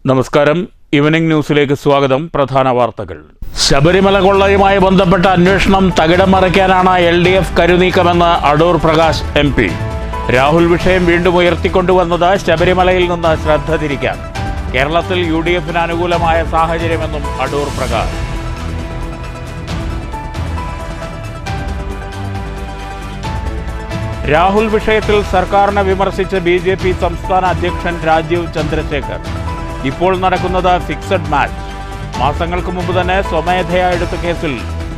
നമസ്കാരം. ഈവനിംഗ് ന്യൂസിലേക്ക് സ്വാഗതം. പ്രധാന വാർത്തകൾ. ശബരിമല കൊള്ളയുമായി ബന്ധപ്പെട്ട അന്വേഷണം തകിടം മറിക്കാനാണ് LDF കരുനീക്കമെന്ന് അടൂർ പ്രകാശ് MP. രാഹുൽ വിഷയം വീണ്ടും ഉയർത്തിക്കൊണ്ടുവന്നത് ശബരിമലയിൽ നിന്ന് ശ്രദ്ധ തിരിക്കാൻ. കേരളത്തിൽ UDF-ന് അനുകൂലമായ സാഹചര്യമെന്നും അടൂർ പ്രകാശ്. രാഹുൽ വിഷയത്തിൽ സർക്കാരിനെ വിമർശിച്ച് BJP സംസ്ഥാന അധ്യക്ഷൻ രാജീവ് ചന്ദ്രശേഖർ. ഇപ്പോൾ നടക്കുന്നത് ഫിക്സഡ് മാച്ച്. മാസങ്ങൾക്ക് മുമ്പ് തന്നെ സ്വമേധയാ എടുത്ത കേസിൽ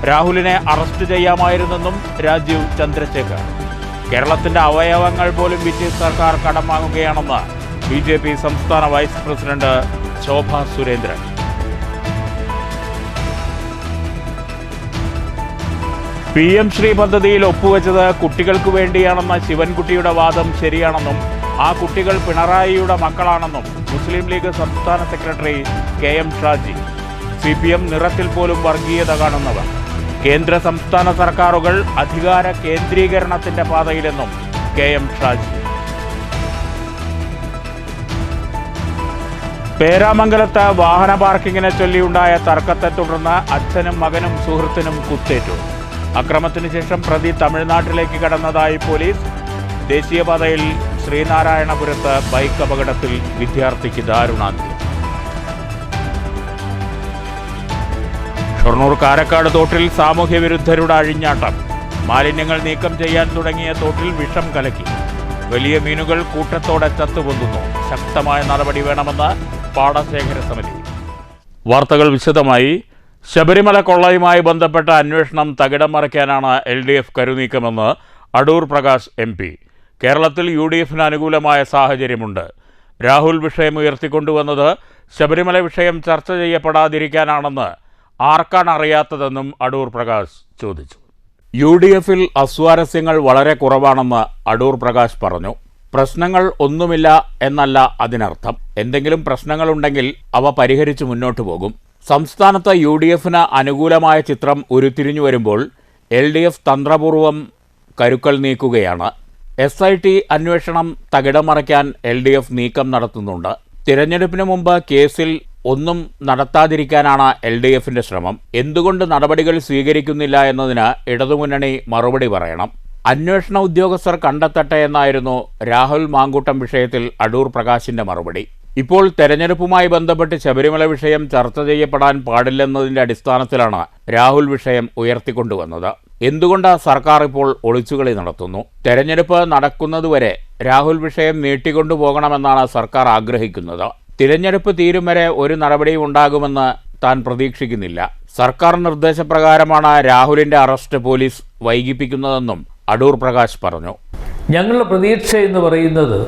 രാഹുലിനെ അറസ്റ്റ് ചെയ്യാമായിരുന്നെന്നും രാജീവ് ചന്ദ്രശേഖർ. കേരളത്തിന്റെ അവയവങ്ങൾ പോലും വിറ്റ് സർക്കാർ കടം വാങ്ങുകയാണെന്ന് BJP സംസ്ഥാന vice president Shobha Surendran. PM Shri പദ്ധതിയിൽ ഒപ്പുവെച്ചത് കുട്ടികൾക്ക് വേണ്ടിയാണെന്ന ശിവൻകുട്ടിയുടെ വാദം ശരിയാണെന്നും ആ കുട്ടികൾ പിണറായിയുടെ മക്കളാണെന്നും മുസ്ലിം ലീഗ് സംസ്ഥാന സെക്രട്ടറി KM ഷാജി. CPM നിറത്തിൽ പോലും വർഗീയത കാണുന്നവർ. കേന്ദ്ര സംസ്ഥാന സർക്കാരുകൾ അധികാര കേന്ദ്രീകരണത്തിന്റെ പാതയിലെന്നും KM ഷാജി. പേരാമംഗലത്ത് വാഹന പാർക്കിങ്ങിനെ ചൊല്ലിയുണ്ടായ തർക്കത്തെ തുടർന്ന് അച്ഛനും മകനും സുഹൃത്തിനും കുത്തേറ്റു. അക്രമത്തിന് ശേഷം പ്രതി തമിഴ്നാട്ടിലേക്ക് കടന്നതായി പോലീസ്. ദേശീയപാതയിൽ ശ്രീനാരായണപുരത്ത് ബൈക്ക് അപകടത്തിൽ വിദ്യാർത്ഥിക്ക് ദാരുണാന്ത്യം. ഷൊർണൂർ കാരക്കാട് തോട്ടിൽ സാമൂഹ്യ വിരുദ്ധരുടെ അഴിഞ്ഞാട്ടം. മാലിന്യങ്ങൾ നീക്കം ചെയ്യാൻ തുടങ്ങിയ തോട്ടിൽ വിഷം കലക്കി. വലിയ മീനുകൾ കൂട്ടത്തോടെ ചത്തുപൊന്തുന്നു. ശക്തമായ നടപടി വേണമെന്ന് പാടശേഖര സമിതി. വാർത്തകൾ വിശദമായി. ശബരിമല കൊള്ളയുമായി ബന്ധപ്പെട്ട അന്വേഷണം തകിടം മറിക്കാനാണ് LDF കരുനീക്കമെന്ന് അടൂർ പ്രകാശ് MP. കേരളത്തിൽ UDF-ന് അനുകൂലമായ സാഹചര്യമുണ്ട്. രാഹുൽ വിഷയം ഉയർത്തിക്കൊണ്ടുവന്നത് ശബരിമല വിഷയം ചർച്ച ചെയ്യപ്പെടാതിരിക്കാനാണെന്ന് ആർക്കാണ് അറിയാത്തതെന്നും അടൂർ പ്രകാശ് ചോദിച്ചു. UDF-ൽ അസ്വാരസ്യങ്ങൾ വളരെ കുറവാണെന്ന് അടൂർ പ്രകാശ് പറഞ്ഞു. പ്രശ്നങ്ങൾ ഒന്നുമില്ല എന്നല്ല അതിനർത്ഥം. എന്തെങ്കിലും പ്രശ്നങ്ങളുണ്ടെങ്കിൽ അവ പരിഹരിച്ച് മുന്നോട്ടു പോകും. സംസ്ഥാനത്ത് UDF-ന് അനുകൂലമായ ചിത്രം ഉരുത്തിരിഞ്ഞു വരുമ്പോൾ LDF തന്ത്രപൂർവം കരുക്കൾ നീക്കുകയാണ്. SIT അന്വേഷണം തകിടം മറിക്കാൻ LDF നീക്കം നടത്തുന്നുണ്ട്. തിരഞ്ഞെടുപ്പിന് മുമ്പ് കേസിൽ ഒന്നും നടത്താതിരിക്കാനാണ് LDF-ന്റെ ശ്രമം. എന്തുകൊണ്ട് നടപടികൾ സ്വീകരിക്കുന്നില്ല എന്നതിന് ഇടതുമുന്നണി മറുപടി പറയണം. അന്വേഷണ ഉദ്യോഗസ്ഥർ കണ്ടെത്തട്ടെ എന്നായിരുന്നു രാഹുൽ മാങ്കൂട്ടം വിഷയത്തിൽ അടൂർ പ്രകാശിന്റെ മറുപടി. ഇപ്പോൾ തെരഞ്ഞെടുപ്പുമായി ബന്ധപ്പെട്ട് ശബരിമല വിഷയം ചർച്ച ചെയ്യപ്പെടാൻ പാടില്ലെന്നതിന്റെ അടിസ്ഥാനത്തിലാണ് രാഹുൽ വിഷയം ഉയർത്തിക്കൊണ്ടുവന്നത്. എന്തുകൊണ്ട് സർക്കാർ ഇപ്പോൾ ഒളിച്ചുകളി നടത്തുന്നു? തെരഞ്ഞെടുപ്പ് നടക്കുന്നതുവരെ രാഹുൽ വിഷയം നീട്ടിക്കൊണ്ടുപോകണമെന്നാണ് സർക്കാർ ആഗ്രഹിക്കുന്നത്. തിരഞ്ഞെടുപ്പ് തീരും വരെ ഒരു നടപടിയും ഉണ്ടാകുമെന്ന് താൻ പ്രതീക്ഷിക്കുന്നില്ല. സർക്കാർ നിർദ്ദേശപ്രകാരമാണ് രാഹുലിന്റെ അറസ്റ്റ് പോലീസ് വൈകിപ്പിക്കുന്നതെന്നും അടൂർ പ്രകാശ് പറഞ്ഞു. ഞങ്ങളുടെ പ്രതീക്ഷ എന്ന് പറയുന്നത്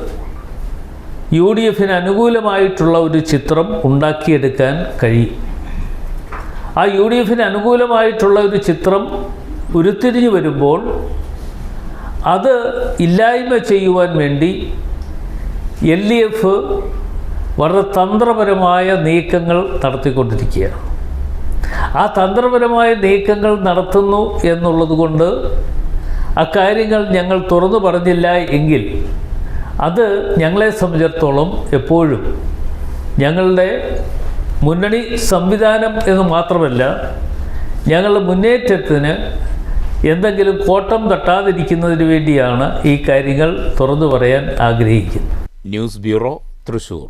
UDF-ന് അനുകൂലമായിട്ടുള്ള ഒരു ചിത്രം ഉണ്ടാക്കിയെടുക്കാൻ കഴിയും. ആ UDF-ന് അനുകൂലമായിട്ടുള്ള ഒരു ചിത്രം ഉരുത്തിരിഞ്ഞു വരുമ്പോൾ അത് ഇല്ലായ്മ ചെയ്യുവാൻ വേണ്ടി LDF വളരെ തന്ത്രപരമായ നീക്കങ്ങൾ നടത്തിക്കൊണ്ടിരിക്കുകയാണ്. ആ തന്ത്രപരമായ നീക്കങ്ങൾ നടത്തുന്നു എന്നുള്ളത് കൊണ്ട് അക്കാര്യങ്ങൾ ഞങ്ങൾ തുറന്നു പറഞ്ഞില്ല എങ്കിൽ അത് ഞങ്ങളെ സംബന്ധിച്ചിടത്തോളം എപ്പോഴും ഞങ്ങളുടെ മുന്നണി സംവിധാനം എന്ന് മാത്രമല്ല ഞങ്ങളുടെ മുന്നേറ്റത്തിന് എന്തെങ്കിലും കോട്ടം തട്ടാതിരിക്കുന്നതിന് വേണ്ടിയാണ് ഈ കാര്യങ്ങൾ തുറന്നു പറയാൻ ആഗ്രഹിക്കുന്നത്. News bureau, Thrissur.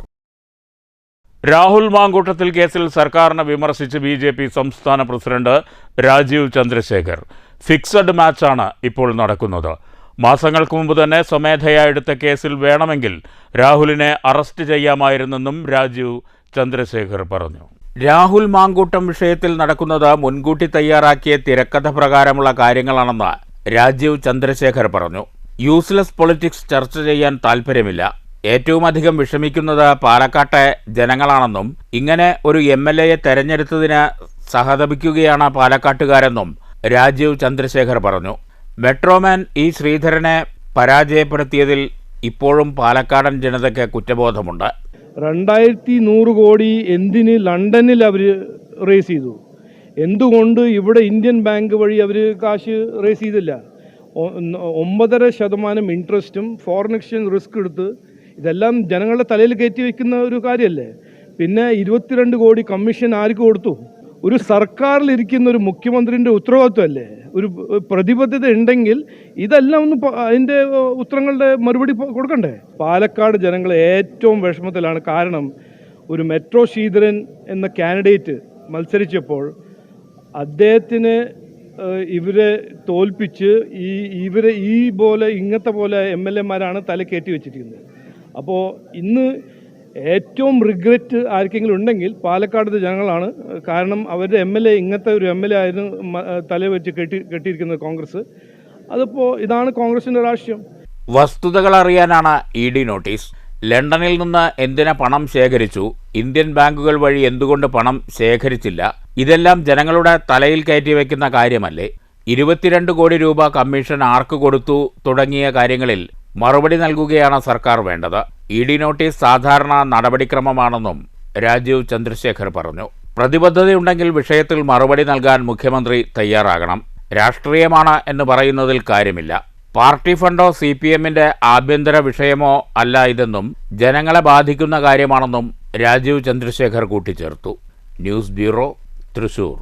രാഹുൽ മാങ്കൂട്ടത്തിൽ കേസിൽ സർക്കാരിനെ വിമർശിച്ച് BJP സംസ്ഥാന പ്രസിഡന്റ് രാജീവ് ചന്ദ്രശേഖർ. ഫിക്സഡ് മാച്ചാണ് ഇപ്പോൾ നടക്കുന്നത്. മാസങ്ങൾക്ക് മുമ്പ് തന്നെ സ്വമേധയാ എടുത്ത കേസിൽ വേണമെങ്കിൽ രാഹുലിനെ അറസ്റ്റ് ചെയ്യാമായിരുന്നെന്നും രാജീവ് ചന്ദ്രശേഖർ പറഞ്ഞു. രാഹുൽ മാങ്കൂട്ടം വിഷയത്തിൽ നടക്കുന്നത് മുൻകൂട്ടി തയ്യാറാക്കിയ തിരക്കഥ പ്രകാരമുള്ള കാര്യങ്ങളാണെന്ന് രാജീവ് ചന്ദ്രശേഖർ പറഞ്ഞു. യൂസ്ലെസ് പൊളിറ്റിക്സ് ചർച്ച ചെയ്യാൻ താൽപ്പര്യമില്ല. ഏറ്റവും അധികം വിഷമിക്കുന്നത് പാലക്കാട്ടെ ജനങ്ങളാണെന്നും ഇങ്ങനെ ഒരു MLA-യെ തെരഞ്ഞെടുത്തതിന് സഹതപിക്കുകയാണ് പാലക്കാട്ടുകാരെന്നും രാജീവ് ചന്ദ്രശേഖർ പറഞ്ഞു. Metro man E. ശ്രീധരനെ പരാജയപ്പെടുത്തിയതിൽ ഇപ്പോഴും പാലക്കാടൻ ജനതയ്ക്ക് കുറ്റബോധമുണ്ട്. 2100 കോടി എന്തിന് ലണ്ടനിൽ അവർ റേസ് ചെയ്തു? എന്തുകൊണ്ട് ഇവിടെ ഇന്ത്യൻ ബാങ്ക് വഴി അവർ കാശ് റേസ് ചെയ്തില്ല? 9.5% ഇൻട്രസ്റ്റും ഫോറിൻ എക്സ്ചേഞ്ച് റിസ്ക് എടുത്ത് ഇതെല്ലാം ജനങ്ങളുടെ തലയിൽ കയറ്റി വയ്ക്കുന്ന ഒരു കാര്യമല്ലേ? പിന്നെ 22 കോടി കമ്മീഷൻ ആർക്ക് കൊടുത്തു? ഒരു സർക്കാരിലിരിക്കുന്ന ഒരു മുഖ്യമന്ത്രിൻ്റെ ഉത്തരവാദിത്വമല്ലേ? ഒരു പ്രതിബദ്ധത ഉണ്ടെങ്കിൽ ഇതെല്ലാം ഒന്ന് അതിൻ്റെ ഉത്തരങ്ങളുടെ മറുപടി കൊടുക്കണ്ടേ? പാലക്കാട് ജനങ്ങൾ ഏറ്റവും വിഷമത്തിലാണ്. കാരണം ഒരു മെട്രോ ശ്രീധരൻ എന്ന കാൻഡിഡേറ്റ് മത്സരിച്ചപ്പോൾ അദ്ദേഹത്തിന് ഇവരെ തോൽപ്പിച്ച് ഇങ്ങനത്തെ പോലെ MLA-മാരാണ് തല കയറ്റി വെച്ചിരിക്കുന്നത്. അപ്പോൾ ഇന്ന് ഏറ്റവും റിഗ്രറ്റ് ആർക്കെങ്കിലും ഉണ്ടെങ്കിൽ പാലക്കാടത്തെ ജനങ്ങളാണ്. കാരണം അവരുടെ MLA ഇങ്ങനത്തെ ഒരു MLA ആയിരുന്നു തല വെച്ച് കെട്ടിയിരിക്കുന്നത് കോൺഗ്രസ്. അതിപ്പോൾ ഇതാണ് കോൺഗ്രസിൻ്റെ രാഷ്ട്രീയം. വസ്തുതകൾ അറിയാനാണ് ED നോട്ടീസ്. ലണ്ടനിൽ നിന്ന് എന്തിന് പണം ശേഖരിച്ചു, ഇന്ത്യൻ ബാങ്കുകൾ വഴി എന്തുകൊണ്ട് പണം ശേഖരിച്ചില്ല, ഇതെല്ലാം ജനങ്ങളുടെ തലയിൽ കയറ്റി വയ്ക്കുന്ന കാര്യമല്ലേ? 22 കോടി രൂപ കമ്മീഷൻ ആർക്ക് കൊടുത്തു തുടങ്ങിയ കാര്യങ്ങളിൽ മറുപടി നൽകുകയാണ് സർക്കാർ വേണ്ടത്. ED നോട്ടീസ് സാധാരണ നടപടിക്രമമാണെന്നും രാജീവ് ചന്ദ്രശേഖർ പറഞ്ഞു. പ്രതിബദ്ധതയുണ്ടെങ്കിൽ വിഷയത്തിൽ മറുപടി നൽകാൻ മുഖ്യമന്ത്രി തയ്യാറാകണം. രാഷ്ട്രീയമാണ് എന്ന് പറയുന്നതിൽ കാര്യമില്ല. പാർട്ടി ഫണ്ടോ CPM-ന്റെ ആഭ്യന്തര വിഷയമോ അല്ല ഇതെന്നും ജനങ്ങളെ ബാധിക്കുന്ന കാര്യമാണെന്നും രാജീവ് ചന്ദ്രശേഖർ കൂട്ടിച്ചേർത്തു. News bureau, Thrissur.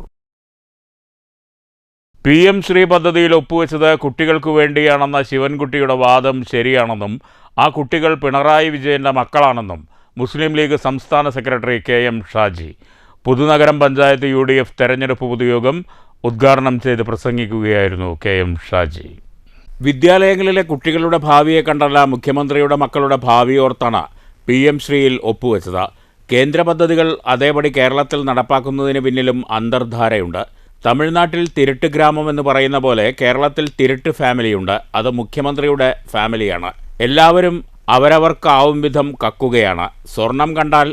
PM Shri പദ്ധതിയിൽ ഒപ്പുവെച്ചത് കുട്ടികൾക്കു വേണ്ടിയാണെന്ന ശിവൻകുട്ടിയുടെ വാദം ശരിയാണെന്നും ആ കുട്ടികൾ പിണറായി വിജയന്റെ മക്കളാണെന്നും മുസ്ലിം ലീഗ് സംസ്ഥാന secretary KM Shaji Puthunagaram panchayat UDF തെരഞ്ഞെടുപ്പ് പൊതുയോഗം ഉദ്ഘാടനം ചെയ്ത് പ്രസംഗിക്കുകയായിരുന്നു KM ഷാജി. വിദ്യാലയങ്ങളിലെ കുട്ടികളുടെ ഭാവിയെ കണ്ടല്ല മുഖ്യമന്ത്രിയുടെ മക്കളുടെ ഭാവിയോർത്താണ് PM ശ്രീയിൽ ഒപ്പുവെച്ചത്. കേന്ദ്ര പദ്ധതികൾ അതേപടി കേരളത്തിൽ നടപ്പാക്കുന്നതിന് പിന്നിലും അന്തർധാരയുണ്ട്. തമിഴ്നാട്ടിൽ തിരുട്ട് ഗ്രാമം എന്ന് പറയുന്ന പോലെ കേരളത്തിൽ തിരുട്ട് ഫാമിലിയുണ്ട്. അത് മുഖ്യമന്ത്രിയുടെ ഫാമിലിയാണ്. എല്ലാവരും അവരവർക്കാവും വിധം കക്കുകയാണ്. സ്വർണം കണ്ടാൽ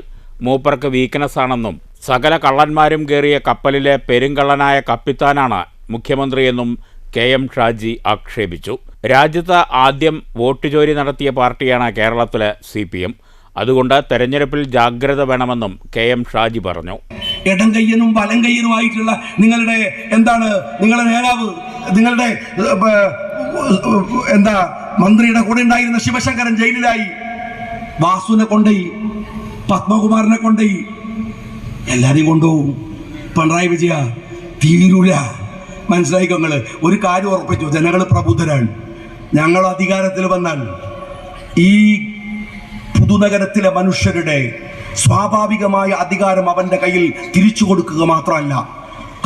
മൂപ്പർക്ക് വീക്ക്നെസ് ആണെന്നും സകല കള്ളന്മാരും കയറിയ കപ്പലിലെ പെരുങ്കള്ളനായ കപ്പിത്താനാണ് മുഖ്യമന്ത്രിയെന്നും KM ഷാജി ആക്ഷേപിച്ചു. രാജ്യത്ത് ആദ്യം വോട്ട് ചോരി നടത്തിയ പാർട്ടിയാണ് കേരളത്തിലെ CPM. അതുകൊണ്ട് തെരഞ്ഞെടുപ്പിൽ ജാഗ്രത വേണമെന്നും KM ഷാജി പറഞ്ഞു. ഇടം കയ്യനും വലം കയ്യനുമായിട്ടുള്ള നിങ്ങളുടെ നേതാവ്, നിങ്ങളുടെ മന്ത്രിയുടെ കൂടെ ഉണ്ടായിരുന്ന ശിവശങ്കരൻ ജയിലിലായി. വാസുവിനെ കൊണ്ടുപോയി, പത്മകുമാറിനെ കൊണ്ടുപോയി, എല്ലാരെയും കൊണ്ടുപോകും. പിണറായി വിജയ തീരൂല. മനസ്സിലായിക്കോങ്ങള്. ഒരു കാര്യം ഉറപ്പിച്ചു, ജനങ്ങൾ പ്രബുദ്ധരാണ്. ഞങ്ങൾ അധികാരത്തിൽ വന്നാൽ ഈ പുതുനഗരത്തിലെ മനുഷ്യരുടെ സ്വാഭാവികമായ അധികാരം അവന്റെ കയ്യിൽ തിരിച്ചു കൊടുക്കുക മാത്രമല്ല,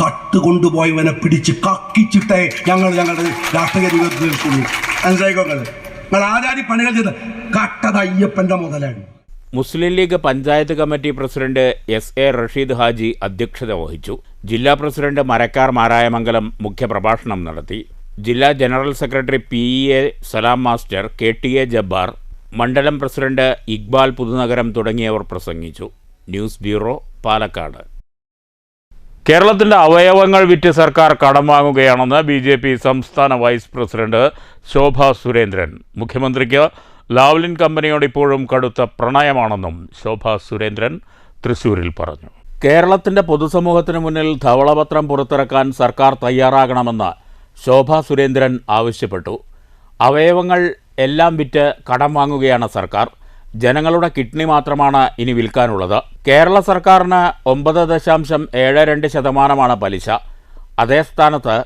കട്ടുകൊണ്ടുപോയവനെ പിടിച്ച് കക്കിച്ചിട്ടേ ഞങ്ങളുടെ രാഷ്ട്രീയ ജീവിതത്തിൽ നിൽക്കുള്ളൂ. മനസ്സിലായിക്കോങ്ങള്. നിങ്ങൾ ആരാധി പണികൾ ചെയ്ത് കട്ടത് അയ്യപ്പന്റെ മുതലാണ്. Muslim League panchayat committee president SA Rasheed Haji അധ്യക്ഷത വഹിച്ചു. ജില്ലാ പ്രസിഡന്റ് മരക്കാർ മാരായമംഗലം മുഖ്യപ്രഭാഷണം നടത്തി. ജില്ലാ general secretary PEA Salam master, KTA Jabbar, മണ്ഡലം പ്രസിഡന്റ് ഇക്ബാൽ പുതുനഗരം തുടങ്ങിയവർ പ്രസംഗിച്ചു. News bureau, Palakkad. കേരളത്തിന്റെ അവയവങ്ങൾ വിറ്റ് സർക്കാർ കടം വാങ്ങുകയാണെന്ന് BJP സംസ്ഥാന വൈസ് പ്രസിഡന്റ് ശോഭ സുരേന്ദ്രൻ. മുഖ്യമന്ത്രിക്ക് ലാവ്ലിൻ കമ്പനിയോട് ഇപ്പോഴും കടുത്ത പ്രണയമാണെന്നും ശോഭ സുരേന്ദ്രൻ തൃശ്ശൂരിൽ പറഞ്ഞു. കേരളത്തിന്റെ പൊതുസമൂഹത്തിന് മുന്നിൽ ധവളപത്രം പുറത്തിറക്കാൻ സർക്കാർ തയ്യാറാകണമെന്ന് ശോഭ സുരേന്ദ്രൻ ആവശ്യപ്പെട്ടു. അവയവങ്ങൾ എല്ലാം വിറ്റ് കടം വാങ്ങുകയാണ് സർക്കാർ. ജനങ്ങളുടെ കിഡ്നി മാത്രമാണ് ഇനി വിൽക്കാനുള്ളത്. കേരള സർക്കാരിന് 9.72% പലിശ. അതേ സ്ഥാനത്ത്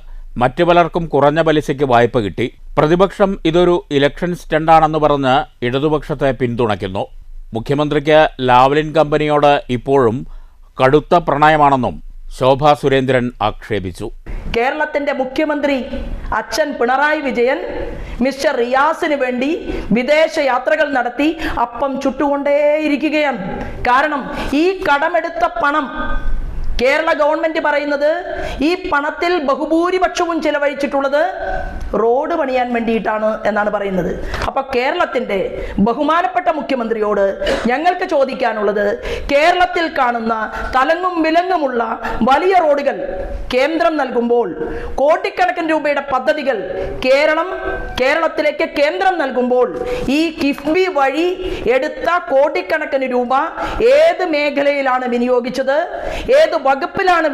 മറ്റു പലർക്കും കുറഞ്ഞ പലിശയ്ക്ക് വായ്പ കിട്ടി. പ്രതിപക്ഷം ഇതൊരു ഇലക്ഷൻ സ്റ്റണ്ടാണെന്ന് പറഞ്ഞ് ഇടതുപക്ഷത്തെ പിന്തുണയ്ക്കുന്നു. മുഖ്യമന്ത്രിക്ക് ലാവ്ലിൻ കമ്പനിയോട് ഇപ്പോഴും കടുത്ത പ്രണയമാണെന്നും ശോഭ സുരേന്ദ്രൻ ആക്ഷേപിച്ചു. കേരളത്തിന്റെ മുഖ്യമന്ത്രി അച്ഛൻ പിണറായി വിജയൻ മിസ്റ്റർ റിയാസിന് വേണ്ടി വിദേശ യാത്രകൾ നടത്തി അപ്പം ചുട്ടുകൊണ്ടേയിരിക്കുകയാണ്. കാരണം ഈ കടമെടുത്ത പണം കേരള ഗവൺമെന്റ് പറയുന്നത് ഈ പണത്തിൽ ബഹുഭൂരിപക്ഷവും ചെലവഴിച്ചിട്ടുള്ളത് റോഡ് പണിയാൻ വേണ്ടിയിട്ടാണ് എന്നാണ് പറയുന്നത്. അപ്പൊ കേരളത്തിന്റെ ബഹുമാനപ്പെട്ട മുഖ്യമന്ത്രിയോട് ഞങ്ങൾക്ക് ചോദിക്കാനുള്ളത്, കേരളത്തിൽ കാണുന്ന തലങ്ങും വിലങ്ങുമുള്ള വലിയ റോഡുകൾ കേന്ദ്രം നൽകുമ്പോൾ, കോടിക്കണക്കിന് രൂപയുടെ പദ്ധതികൾ കേരളത്തിലേക്ക് കേന്ദ്രം നൽകുമ്പോൾ, ഈ കിഫ്ബി വഴി എടുത്ത കോടിക്കണക്കിന് രൂപ ഏത് മേഖലയിലാണ് വിനിയോഗിച്ചത്, ഏത് വകുപ്പിലാണ്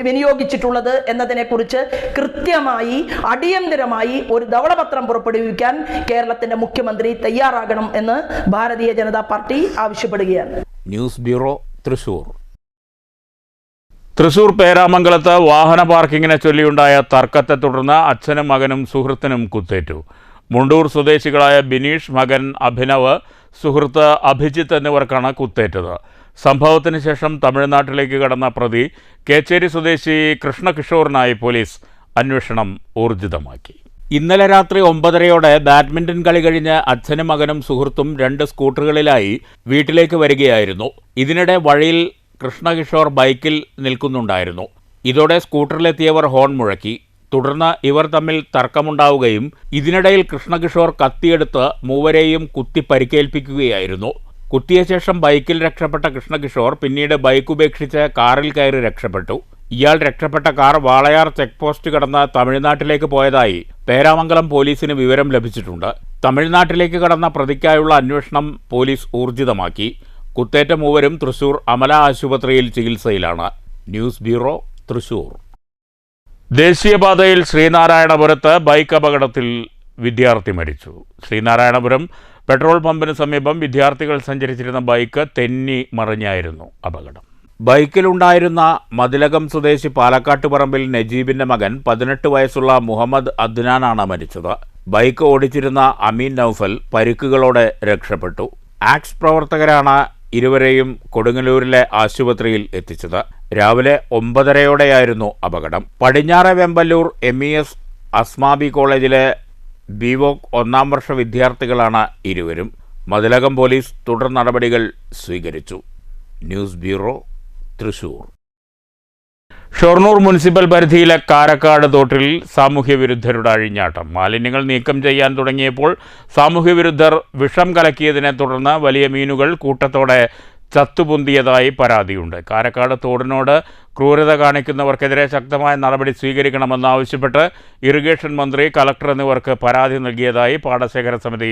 വിനിയോഗിച്ചിട്ടുള്ളത് എന്നതിനെ കുറിച്ച് കൃത്യമായി അടിയന്തരമായി ഒരു ധവളപത്രം പുറപ്പെടുവിക്കാൻ കേരളത്തിന്റെ മുഖ്യമന്ത്രി തയ്യാറാകണം എന്ന് ഭാരതീയ ജനതാ പാർട്ടി ആവശ്യപ്പെടുകയാണ്. News bureau, Thrissur. തൃശൂർ പേരാമംഗലത്ത് വാഹന പാർക്കിങ്ങിനെ ചൊല്ലിയുണ്ടായ തർക്കത്തെ തുടർന്ന് അച്ഛനും മകനും സുഹൃത്തിനും കുത്തേറ്റു. മുണ്ടൂർ സ്വദേശികളായ ബിനീഷ്, മകൻ അഭിനവ്, സുഹൃത്ത് അഭിജിത്ത് എന്നിവർക്കാണ് കുത്തേറ്റത്. സംഭവത്തിന് ശേഷം തമിഴ്നാട്ടിലേക്ക് കടന്ന പ്രതി കേച്ചേരി സ്വദേശി കൃഷ്ണകിഷോറിനായി പോലീസ് അന്വേഷണം ഊർജിതമാക്കി. ഇന്നലെ രാത്രി 9:30 ബാഡ്മിൻ്റൺ കളി കഴിഞ്ഞ് അച്ഛനും മകനും സുഹൃത്തും 2 സ്കൂട്ടറുകളിലായി വീട്ടിലേക്ക് വരികയായിരുന്നു. ഇതിനിടെ വഴിയിൽ കൃഷ്ണകിഷോർ ബൈക്കിൽ നിൽക്കുന്നുണ്ടായിരുന്നു. ഇതോടെ സ്കൂട്ടറിലെത്തിയവർ ഹോൺ മുഴക്കി. തുടർന്ന് ഇവർ തമ്മിൽ തർക്കമുണ്ടാവുകയും ഇതിനിടയിൽ കൃഷ്ണകിഷോർ കത്തിയെടുത്ത് മൂവരെയും കുത്തി പരിക്കേൽപ്പിക്കുകയായിരുന്നു. കുത്തിയ ശേഷം ബൈക്കിൽ രക്ഷപ്പെട്ട കൃഷ്ണകിഷോർ പിന്നീട് ബൈക്ക് ഉപേക്ഷിച്ച് കാറിൽ കയറി രക്ഷപ്പെട്ടു. ഇയാൾ രക്ഷപ്പെട്ട കാർ വാളയാർ ചെക്ക് പോസ്റ്റ് കടന്ന് തമിഴ്നാട്ടിലേക്ക് പോയതായി പേരാമംഗലം പോലീസിന് വിവരം ലഭിച്ചിട്ടുണ്ട്. തമിഴ്നാട്ടിലേക്ക് കടന്ന പ്രതിക്കായുള്ള അന്വേഷണം പോലീസ് ഊർജിതമാക്കി. കുത്തേറ്റ മൂവരും തൃശൂർ അമല ആശുപത്രിയിൽ ചികിത്സയിലാണ്. News bureau, Thrissur. ദേശീയപാതയിൽ ശ്രീനാരായണപുരത്ത് ബൈക്ക് അപകടത്തിൽ വിദ്യാർത്ഥി മരിച്ചു. ശ്രീനാരായണപുരം പെട്രോൾ പമ്പിന് സമീപം വിദ്യാർത്ഥികൾ സഞ്ചരിച്ചിരുന്ന ബൈക്ക് തെന്നി മറിഞ്ഞായിരുന്നു അപകടം. ബൈക്കിലുണ്ടായിരുന്ന മതിലകം സ്വദേശി പാലക്കാട്ടുപറമ്പിൽ നജീബിന്റെ മകൻ 18 വയസ്സുള്ള മുഹമ്മദ് അദ്നാനാണ് മരിച്ചത്. ബൈക്ക് ഓടിച്ചിരുന്ന അമീൻ നൌഫൽ പരിക്കുകളോടെ രക്ഷപ്പെട്ടു. ആക്സ് പ്രവർത്തകരാണ് ഇരുവരെയും കൊടുങ്ങല്ലൂരിലെ ആശുപത്രിയിൽ എത്തിച്ചത്. രാവിലെ 9:30 അപകടം. പടിഞ്ഞാറെ വെമ്പല്ലൂർ MES അസ്മാബി കോളേജിലെ ബിവോക് 1ാം വർഷ വിദ്യാർത്ഥികളാണ് ഇരുവരും. മതിലകം പോലീസ് തുടർ നടപടികൾ സ്വീകരിച്ചു. News bureau, Thrissur. Shoranur municipal പരിധിയിലെ കാരക്കാട് തോട്ടിൽ സാമൂഹ്യവിരുദ്ധരുടെ അഴിഞ്ഞാട്ടം. മാലിന്യങ്ങൾ നീക്കം ചെയ്യാൻ തുടങ്ങിയപ്പോൾ സാമൂഹ്യവിരുദ്ധർ വിഷം കലക്കിയതിനെ തുടർന്ന് വലിയ മീനുകൾ കൂട്ടത്തോടെ ചത്തുപൊന്തിയതായി പരാതിയുണ്ട്. കാരക്കാട് തോടിനോട് ക്രൂരത കാണിക്കുന്നവർക്കെതിരെ ശക്തമായ നടപടി സ്വീകരിക്കണമെന്നാവശ്യപ്പെട്ട് ഇറിഗേഷൻ മന്ത്രി, കലക്ടർ എന്നിവർക്ക് പരാതി നൽകിയതായി പാടശേഖര സമിതി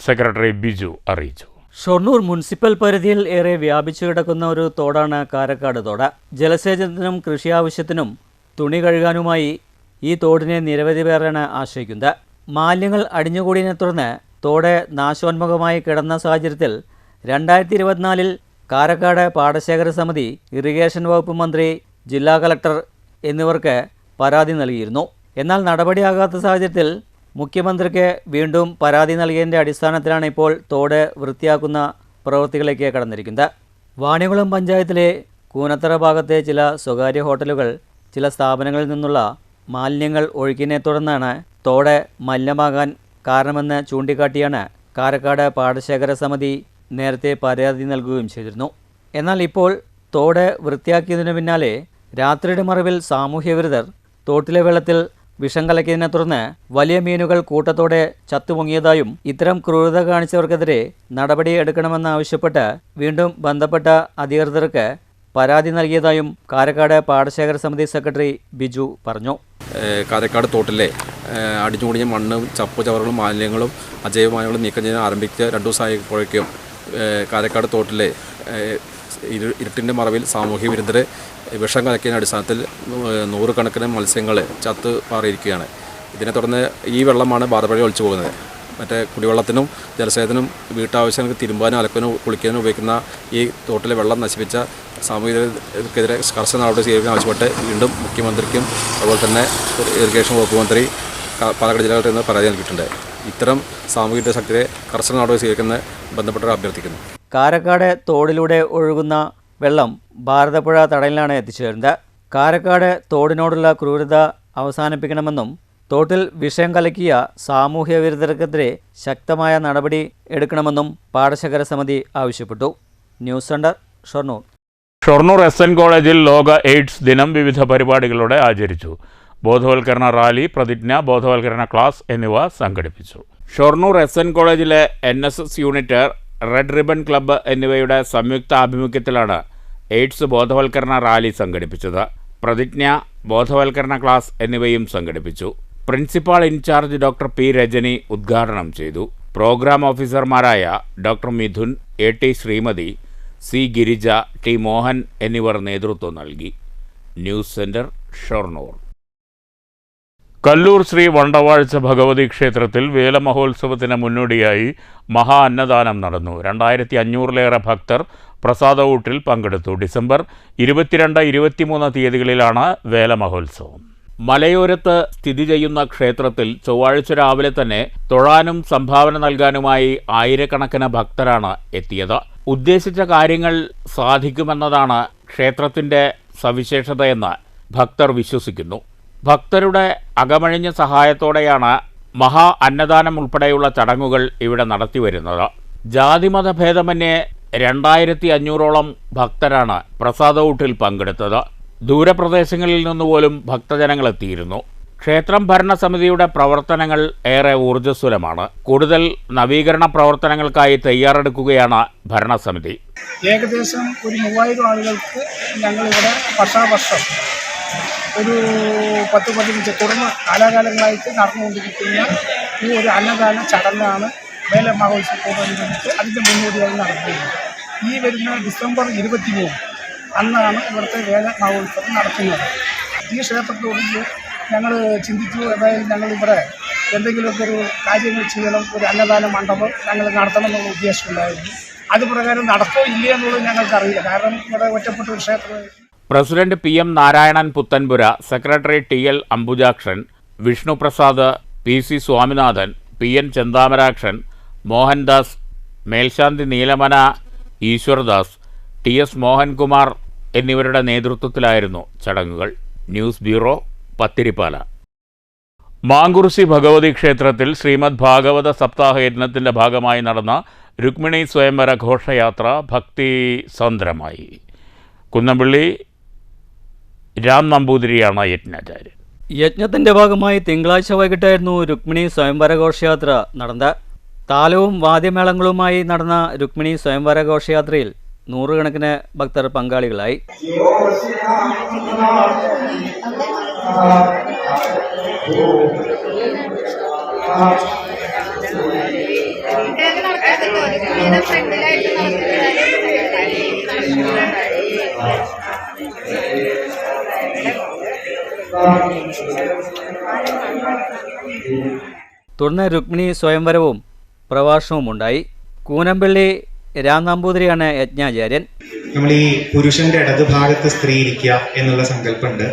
സെക്രട്ടറി ബിജു അറിയിച്ചു. ഷൊർണൂർ മുനിസിപ്പൽ പരിധിയിൽ ഏറെ വ്യാപിച്ചു കിടക്കുന്ന ഒരു തോടാണ് കാരക്കാട് തോട്. ജലസേചനത്തിനും കൃഷി ആവശ്യത്തിനും തുണി കഴുകാനുമായി ഈ തോടിനെ നിരവധി പേരാണ് ആശ്രയിക്കുന്നത്. മാലിന്യങ്ങൾ അടിഞ്ഞുകൂടിയതിനെ തുടർന്ന് തോട് നാശോന്മുഖമായി കിടന്ന സാഹചര്യത്തിൽ 2024 കാരക്കാട് പാടശേഖര സമിതി, ഇറിഗേഷൻ വകുപ്പ് മന്ത്രി, ജില്ലാ കലക്ടർ എന്നിവർക്ക് പരാതി നൽകിയിരുന്നു. എന്നാൽ നടപടിയാകാത്ത സാഹചര്യത്തിൽ മുഖ്യമന്ത്രിക്ക് വീണ്ടും പരാതി നൽകിയതിൻ്റെ അടിസ്ഥാനത്തിലാണ് ഇപ്പോൾ തോട് വൃത്തിയാക്കുന്ന പ്രവൃത്തികളിലേക്ക് കടന്നിരിക്കുന്നത്. വാണികുളം പഞ്ചായത്തിലെ കൂനത്തറ ഭാഗത്തെ ചില സ്വകാര്യ ഹോട്ടലുകൾ ചില സ്ഥാപനങ്ങളിൽ നിന്നുള്ള മാലിന്യങ്ങൾ ഒഴുക്കിനെ തുടർന്നാണ് തോട് മലിനമാകാൻ കാരണമെന്ന് ചൂണ്ടിക്കാട്ടിയാണ് കാരക്കാട് പാടശേഖര സമിതി നേരത്തെ പരാതി നൽകുകയും ചെയ്തിരുന്നു. എന്നാൽ ഇപ്പോൾ തോട് വൃത്തിയാക്കിയതിനു പിന്നാലെ രാത്രിയുടെ മറവിൽ സാമൂഹ്യവിരുദ്ധർ തോട്ടിലെ വെള്ളത്തിൽ വിഷം കലക്കിയതിനെ തുടർന്ന് വലിയ മീനുകൾ കൂട്ടത്തോടെ ചത്തുപൊങ്ങിയതായും ഇത്തരം ക്രൂരത കാണിച്ചവർക്കെതിരെ നടപടി എടുക്കണമെന്നാവശ്യപ്പെട്ട് വീണ്ടും ബന്ധപ്പെട്ട അധികൃതർക്ക് പരാതി നൽകിയതായും കാരക്കാട് പാടശേഖര സമിതി സെക്രട്ടറി ബിജു പറഞ്ഞു. കാരക്കാട് തോട്ടിലെ അടിഞ്ഞുകൂടിയ മണ്ണും ചപ്പുചവറുകളും മാലിന്യങ്ങളും അജൈവമാലിന്യങ്ങളും നീക്കം ചെയ്യാൻ ആരംഭിച്ച് 2 ദിവസമായപ്പോഴേക്കും കാരക്കാട് തോട്ടിലെ ഇരുട്ടിൻ്റെ മറവിൽ സാമൂഹ്യ വിരുദ്ധരെ വിഷം കലക്കിയതിൻ്റെ അടിസ്ഥാനത്തിൽ 100 കണക്കിന് മത്സ്യങ്ങൾ ചത്ത് പാറിയിരിക്കുകയാണ്. ഇതിനെ തുടർന്ന് ഈ വെള്ളമാണ് ബാധവഴി ഒലിച്ചു പോകുന്നത്. മറ്റേ കുടിവെള്ളത്തിനും ജലസേചനത്തിനും വീട്ടാവശ്യങ്ങൾക്ക് തിരുമ്പാനും അലക്കാനും കുളിക്കാനും ഉപയോഗിക്കുന്ന ഈ തോട്ടിലെ വെള്ളം നശിപ്പിച്ച സാമൂഹികർക്കെതിരെ കർശന നടപടി സ്വീകരിക്കാൻ ആവശ്യപ്പെട്ട് വീണ്ടും മുഖ്യമന്ത്രിക്കും അതുപോലെ തന്നെ ഇറിഗേഷൻ വകുപ്പ് മന്ത്രി, പാലക്കാട് ജില്ലാ കളക്ടർ പരാതി നൽകിയിട്ടുണ്ട്. ഇത്തരം സാമൂഹിക ശക്തിയെ കർശന നടപടി സ്വീകരിക്കുന്ന ബന്ധപ്പെട്ടവർ അഭ്യർത്ഥിക്കുന്നു. കാരക്കാട് തോടിലൂടെ ഒഴുകുന്ന വെള്ളം ഭാരതപ്പുഴ തടയലിലാണ് എത്തിച്ചേരുന്നത്. കാരക്കാട് തോടിനോടുള്ള ക്രൂരത അവസാനിപ്പിക്കണമെന്നും തോട്ടിൽ വിഷം കലക്കിയ സാമൂഹ്യ വിരുദ്ധർക്കെതിരെ ശക്തമായ നടപടി എടുക്കണമെന്നും പാടശേഖര സമിതി ആവശ്യപ്പെട്ടു. News centre, Shoranur. Shoranur SN കോളേജിൽ ലോക എയ്ഡ്സ് ദിനം വിവിധ പരിപാടികളോടെ ആചരിച്ചു. ബോധവൽക്കരണ റാലി, പ്രതിജ്ഞ, ബോധവൽക്കരണ ക്ലാസ് എന്നിവ സംഘടിപ്പിച്ചു. ഷൊർണൂർ SN കോളേജിലെ NSS unit, red ribbon club എന്നിവയുടെ സംയുക്ത ആഭിമുഖ്യത്തിലാണ് എയ്ഡ്സ് ബോധവൽക്കരണ റാലി സംഘടിപ്പിച്ചത്. പ്രതിജ്ഞ, ബോധവൽക്കരണ ക്ലാസ് എന്നിവയും സംഘടിപ്പിച്ചു. Principal in charge doctor P. Rajani ഉദ്ഘാടനം ചെയ്തു. പ്രോഗ്രാം ഓഫീസർമാരായ doctor Mithun, AT Sreemathi, C. Girija, T. Mohan എന്നിവർ നേതൃത്വം നൽകി. News centre, Shoranur. കല്ലൂർ ശ്രീ വണ്ടവാഴ്ച ഭഗവതി ക്ഷേത്രത്തിൽ വേലമഹോത്സവത്തിന് മുന്നോടിയായി മഹാ അന്നദാനം നടന്നു. 2500-ലേറെ ഭക്തർ പ്രസാദഊട്ടിൽ പങ്കെടുത്തു. ഡിസംബർ 22-23 തീയതികളിലാണ് വേലമഹോത്സവം. മലയോരത്ത് സ്ഥിതി ചെയ്യുന്ന ക്ഷേത്രത്തിൽ ചൊവ്വാഴ്ച രാവിലെ തന്നെ തൊഴാനും സംഭാവന നൽകാനുമായി ആയിരക്കണക്കിന് ഭക്തരാണ് എത്തിയത്. ഉദ്ദേശിച്ച കാര്യങ്ങൾ സാധിക്കുമെന്നതാണ് ക്ഷേത്രത്തിൻ്റെ സവിശേഷതയെന്ന് ഭക്തർ വിശ്വസിക്കുന്നു. ഭക്തരുടെ അകമഴിഞ്ഞ സഹായത്തോടെയാണ് മഹാ അന്നദാനം ഉൾപ്പെടെയുള്ള ചടങ്ങുകൾ ഇവിടെ നടത്തിവരുന്നത്. ജാതിമത ഭേദമന്യേ 2500ഓളം ഭക്തരാണ് പ്രസാദഊട്ടിൽ പങ്കെടുത്തത്. ദൂരപ്രദേശങ്ങളിൽ നിന്നുപോലും ഭക്തജനങ്ങൾ എത്തിയിരുന്നു. ക്ഷേത്രം ഭരണസമിതിയുടെ പ്രവർത്തനങ്ങൾ ഏറെ ഊർജ്ജസ്വലമാണ്. കൂടുതൽ നവീകരണ പ്രവർത്തനങ്ങൾക്കായി തയ്യാറെടുക്കുകയാണ് ഭരണസമിതി. ഏകദേശം ഒരു 3000 ആളുകൾക്ക് ഞങ്ങളിവിടെ വർഷാവർഷം ഒരു 10-15 തുടർന്ന് കാലാകാലങ്ങളായിട്ട് നടന്നുകൊണ്ടിരിക്കുന്ന ഈ ഒരു അന്നദാന ചടങ്ങാണ് വേല മഹോത്സവത്തോടനുബന്ധിച്ച് അതിൻ്റെ മുന്നോടിയായി നടത്തുന്നത്. ഈ വരുന്ന ഡിസംബർ 23 അന്നാണ് ഇവിടുത്തെ വേല മഹോത്സവം നടത്തുന്നത്. ഈ ക്ഷേത്രത്തോട് ഞങ്ങൾ ചിന്തിച്ചു, അതായത് ഞങ്ങളിവിടെ എന്തെങ്കിലുമൊക്കെ ഒരു കാര്യങ്ങൾ ചെയ്യണം, ഒരു അന്നദാന മണ്ഡപം ഞങ്ങൾ നടത്തണം എന്നുള്ള ഉദ്ദേശമുണ്ടായിരുന്നു. അത് പ്രകാരം നടത്തോ ഇല്ല എന്നുള്ളത് ഞങ്ങൾക്കറിയില്ല. കാരണം ഇവിടെ ഒറ്റപ്പെട്ട ഒരു ക്ഷേത്രം. President PM Narayanan Puthenpura, secretary TL Ambujakshan, Vishnuprasad, PC Swaminathan, PN Chenthamarakshan, Mohandas, മേൽശാന്തി നീലമന ഈശ്വർദാസ്, TS മോഹൻകുമാർ എന്നിവരുടെ നേതൃത്വത്തിലായിരുന്നു ചടങ്ങുകൾ. News bureau, Pathirippala. മാങ്കുറിശി ഭഗവതി ക്ഷേത്രത്തിൽ ശ്രീമദ് ഭാഗവത സപ്താഹ യജ്ഞത്തിൻ്റെ ഭാഗമായി നടന്ന രുക്മിണി സ്വയംവര ഘോഷയാത്ര ഭക്തി സന്ദ്രമായി. കുന്നംപള്ളി രാം നമ്പൂതിരിയാണ് യജ്ഞാചാര്യൻ. യജ്ഞത്തിൻ്റെ ഭാഗമായി തിങ്കളാഴ്ച വൈകിട്ടായിരുന്നു രുക്മിണി സ്വയംവര ഘോഷയാത്ര നടന്നത്. താലവും വാദ്യമേളങ്ങളുമായി നടന്ന രുക്മിണി സ്വയംവര ഘോഷയാത്രയിൽ 100 കണക്കിന് ഭക്തർ പങ്കാളികളായി. തുടർന്ന് രുക്മിണി സ്വയംവരവും പ്രഭാഷണവും ഉണ്ടായി. കൂനമ്പള്ളി രാം നമ്പൂതിരിയാണ് യജ്ഞാചാര്യൻ. നമ്മൾ ഈ പുരുഷന്റെ ഇടതുഭാഗത്ത് സ്ത്രീ ഇരിക്കുക എന്നുള്ള സങ്കല്പമുണ്ട്.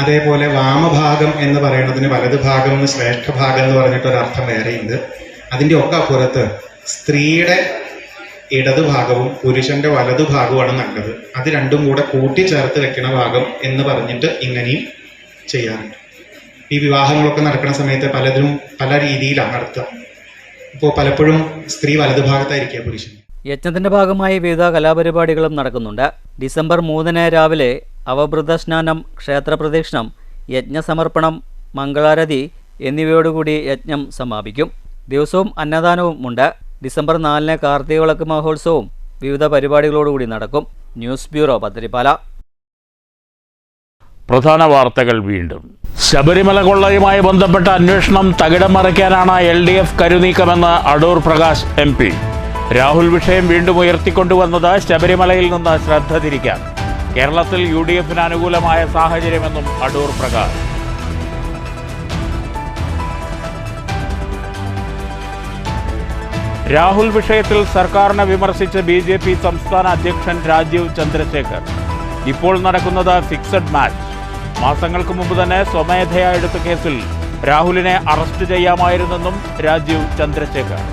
അതേപോലെ വാമഭാഗം എന്ന് പറയുന്നതിന് വലതുഭാഗം എന്ന് ശ്രേഷ്ഠഭാഗം എന്ന് പറഞ്ഞിട്ടൊരർത്ഥം വേറെയുണ്ട്. അതിൻ്റെ ഒക്കെ അപ്പുറത്ത് സ്ത്രീയുടെ ഇടതുഭാഗവും പുരുഷന്റെ വലതുഭാഗവുമാണ് നല്ലത്. അത് രണ്ടും കൂടെ കൂട്ടിച്ചേർത്ത് വെക്കണ ഭാഗം എന്ന് പറഞ്ഞിട്ട് ഇങ്ങനെയും ചെയ്യാറുണ്ട്. ഈ വിവാഹങ്ങളൊക്കെ നടക്കുന്ന സമയത്ത് പലതിലും പല രീതിയിലാണ് നടത്തുക. ഇപ്പോൾ പലപ്പോഴും സ്ത്രീ വലതുഭാഗത്തായിരിക്കുക പുരുഷൻ. യജ്ഞത്തിൻ്റെ ഭാഗമായി വിവിധ കലാപരിപാടികളും നടക്കുന്നുണ്ട്. ഡിസംബർ 3 രാവിലെ അവഭൃത സ്നാനം, ക്ഷേത്രപ്രദക്ഷിണം, യജ്ഞസമർപ്പണം, മംഗളാരതി എന്നിവയോടുകൂടി യജ്ഞം സമാപിക്കും. ദിവസവും അന്നദാനവും ഉണ്ട്. ഡിസംബർ 4 കാർത്തിക വിളക്ക് മഹോത്സവവും വിവിധ പരിപാടികളോടുകൂടി നടക്കും. News bureau, Pathiripala. പ്രധാന വാർത്തകൾ വീണ്ടും. ശബരിമല കൊള്ളയുമായി ബന്ധപ്പെട്ട അന്വേഷണം തകിടം മറിക്കാനാണ് LDF കരുനീക്കമെന്ന് അടൂർ പ്രകാശ് MP. രാഹുൽ വിഷയം വീണ്ടും ഉയർത്തിക്കൊണ്ടുവന്നത് ശബരിമലയിൽ നിന്ന് ശ്രദ്ധ തിരിക്കാൻ. കേരളത്തിൽ UDFന് അനുകൂലമായ സാഹചര്യമെന്നും അടൂർ പ്രകാശ്. രാഹുൽ വിഷയത്തിൽ സർക്കാരിനെ വിമർശിച്ച് BJP സംസ്ഥാന അധ്യക്ഷൻ രാജീവ് ചന്ദ്രശേഖർ. ഇപ്പോൾ നടക്കുന്നത് ഫിക്സഡ് മാച്ച്. മാസങ്ങൾക്ക് മുമ്പ് തന്നെ സ്വമേധയാ എടുത്ത കേസിൽ രാഹുലിനെ അറസ്റ്റ് ചെയ്യാമായിരുന്നെന്നും രാജീവ് ചന്ദ്രശേഖർ.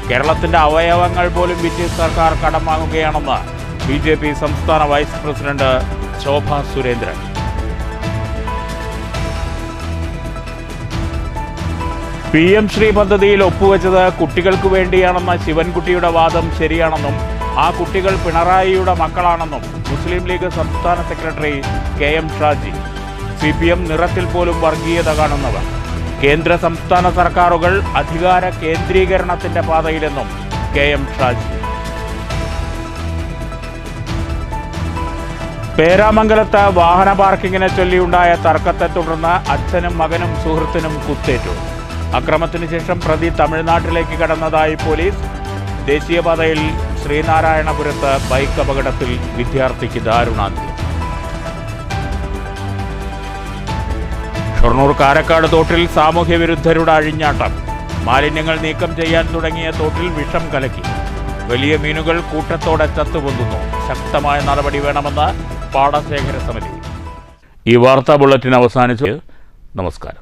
കേരളത്തിന്റെ അവയവങ്ങൾ പോലും വിറ്റ് സർക്കാർ കടം വാങ്ങുകയാണെന്ന് BJP സംസ്ഥാന vice president Shobha Surendran. PM Shri പദ്ധതിയിൽ ഒപ്പുവെച്ചത് കുട്ടികൾക്ക് വേണ്ടിയാണെന്ന ശിവൻകുട്ടിയുടെ വാദം ശരിയാണെന്നും ആ കുട്ടികൾ പിണറായിയുടെ മക്കളാണെന്നും മുസ്ലിം ലീഗ് സംസ്ഥാന സെക്രട്ടറി KM ഷാജി. CPM നിറത്തിൽ പോലും വർഗീയത കാണുന്നവർ. കേന്ദ്ര സംസ്ഥാന സർക്കാരുകൾ അധികാര കേന്ദ്രീകരണത്തിന്റെ പാതയിലെന്നും KM ഷാജി. പേരാമംഗലത്ത് വാഹന പാർക്കിങ്ങിനെ ചൊല്ലിയുണ്ടായ തർക്കത്തെ തുടർന്ന് അച്ഛനും മകനും സുഹൃത്തിനും കുത്തേറ്റു. അക്രമത്തിനു ശേഷം പ്രതി തമിഴ്നാട്ടിലേക്ക് കടന്നതായി പോലീസ്. ദേശീയപാതയിൽ ശ്രീനാരായണപുരത്ത് ബൈക്ക് അപകടത്തിൽ വിദ്യാർത്ഥിക്ക് ദാരുണാന്ത്യം. ഷൊർണൂർ കാരക്കാട് തോട്ടിൽ സാമൂഹ്യ വിരുദ്ധരുടെ അഴിഞ്ഞാട്ടം. മാലിന്യങ്ങൾ നീക്കം ചെയ്യാൻ തുടങ്ങിയ തോട്ടിൽ വിഷം കലക്കി. വലിയ മീനുകൾ കൂട്ടത്തോടെ ചത്തുപൊന്തുന്നു. ശക്തമായ നടപടി വേണമെന്ന് പാടശേഖര സമിതി. ഈ വാർത്താ ബുള്ളറ്റിൻ അവസാനിച്ചു. നമസ്കാരം.